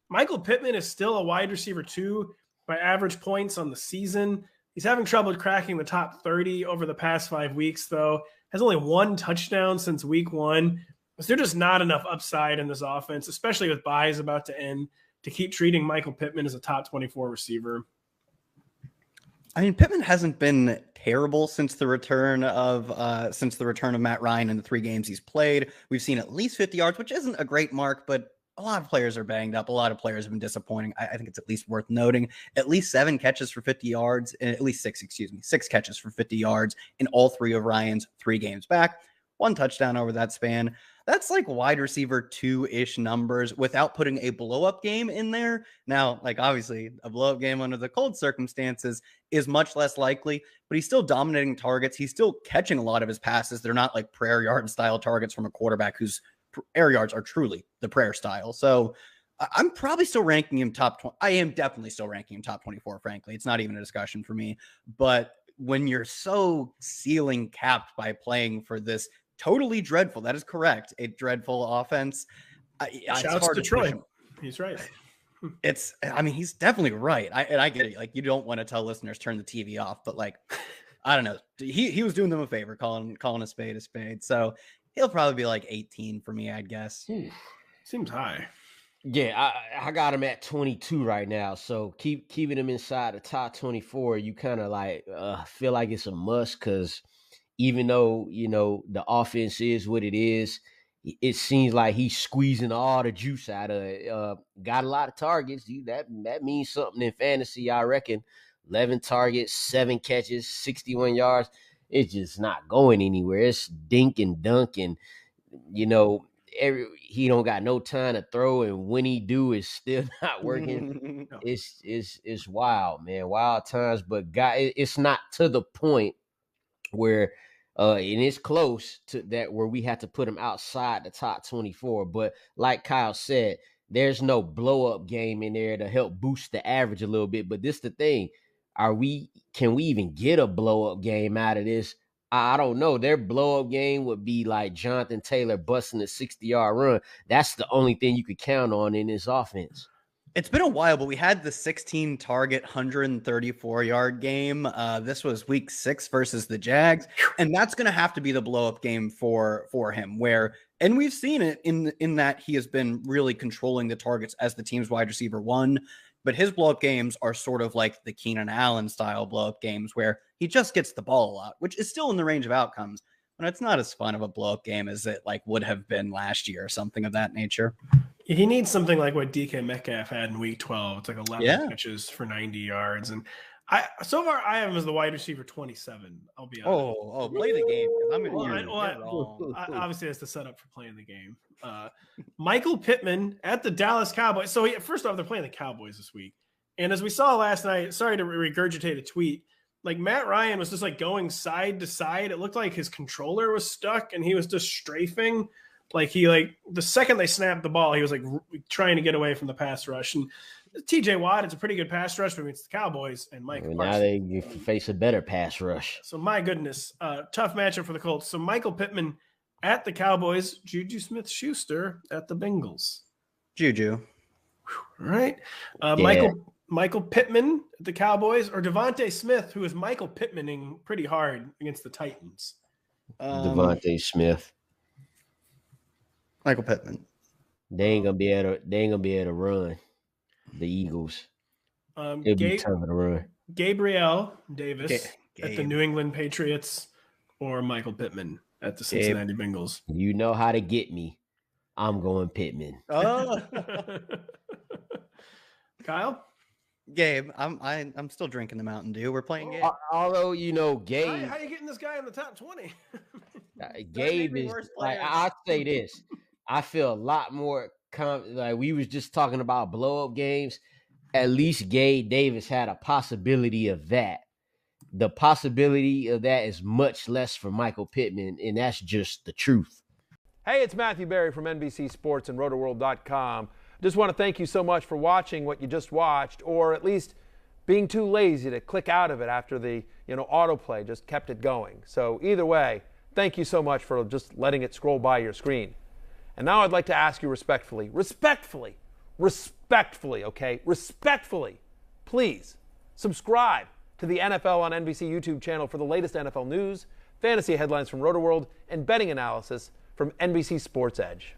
Michael Pittman is still a wide receiver 2 by average points on the season. He's having trouble cracking the top 30 over the past 5 weeks, though. Has only 1 touchdown since week 1. So there's just not enough upside in this offense, especially with buys about to end, to keep treating Michael Pittman as a top 24 receiver. I mean, Pittman hasn't been terrible since the return of Matt Ryan in the 3 games he's played. We've seen at least 50 yards, which isn't a great mark, but a lot of players are banged up. A lot of players have been disappointing. I think it's at least worth noting. At least 7 catches for 50 yards, at least 6 catches for 50 yards in all 3 of Ryan's 3 games back. 1 touchdown over that span. That's like wide receiver 2-ish numbers without putting a blow-up game in there. Now, like obviously a blow-up game under the cold circumstances is much less likely, but he's still dominating targets. He's still catching a lot of his passes. They're not like prayer yard style targets from a quarterback whose air yards are truly the prayer style. So I'm probably still ranking him top 20. I am definitely still ranking him top 24, frankly. It's not even a discussion for me. But when you're so ceiling capped by playing for this totally dreadful, that is correct, a dreadful offense. Shouts to Troy. He's right. He's definitely right. I get it. Like, you don't want to tell listeners turn the TV off, but like, I don't know. He was doing them a favor, calling a spade a spade. So he'll probably be like 18 for me, I'd guess. Seems high. Yeah, I got him at 22 right now. So keeping him inside the top 24, you kind of like feel like it's a must, because even though, the offense is what it is, it seems like he's squeezing all the juice out of it. Got a lot of targets. That means something in fantasy, I reckon. 11 targets, 7 catches, 61 yards. It's just not going anywhere. It's dink and dunk, and, he don't got no time to throw, and when he do, it's still not working. It's wild, man. Wild times, but it's not to the point where and it's close to that where we had to put him outside the top 24. But like Kyle said, there's no blow up game in there to help boost the average a little bit. But this the thing. Can we even get a blow up game out of this? I don't know. Their blow up game would be like Jonathan Taylor busting a 60-yard run. That's the only thing you could count on in this offense. It's been a while, but we had the 16 target, 134-yard game. This was week 6 versus the Jags. And that's going to have to be the blow-up game for him, and we've seen it in that he has been really controlling the targets as the team's wide receiver 1. But his blow-up games are sort of like the Keenan Allen style blow-up games where he just gets the ball a lot, which is still in the range of outcomes. But it's not as fun of a blow-up game as it like would have been last year or something of that nature. He needs something like what DK Metcalf had in week 12. It's like 11 catches for 90 yards. And so far I have him as the wide receiver 27. I'll be honest. Oh, play the game. I'm going to obviously that's the setup for playing the game. Michael Pittman at the Dallas Cowboys. So first off, they're playing the Cowboys this week. And as we saw last night, sorry to regurgitate a tweet, like Matt Ryan was just like going side to side. It looked like his controller was stuck and he was just strafing. Like the second they snapped the ball, he was like trying to get away from the pass rush. And TJ Watt, it's a pretty good pass rush, but it's the Cowboys and Mike. Now they face a better pass rush. So my goodness, tough matchup for the Colts. So Michael Pittman at the Cowboys, Juju Smith-Schuster at the Bengals. Juju. All right. Michael Pittman at the Cowboys, or Devontae Smith, who is Michael Pittmaning pretty hard against the Titans. Devontae Smith. Michael Pittman. They ain't gonna be able to run. The Eagles. It'll be tough to run. Gabriel Davis at the New England Patriots, or Michael Pittman at the Cincinnati Bengals. You know how to get me. I'm going Pittman. Oh, Kyle. Gabe, I'm still drinking the Mountain Dew. We're playing Gabe. Although Gabe, how are you getting this guy in the top 20? Gabe is like, I'll say this. I feel a lot more like we was just talking about blow up games. At least Gabe Davis had a possibility of that. The possibility of that is much less for Michael Pittman, and that's just the truth. Hey, it's Matthew Berry from NBC Sports and Rotoworld.com. Just want to thank you so much for watching what you just watched, or at least being too lazy to click out of it after the autoplay just kept it going. So either way, thank you so much for just letting it scroll by your screen. And now I'd like to ask you respectfully, respectfully, okay? Respectfully, please subscribe to the NFL on NBC YouTube channel for the latest NFL news, fantasy headlines from Rotoworld, and betting analysis from NBC Sports Edge.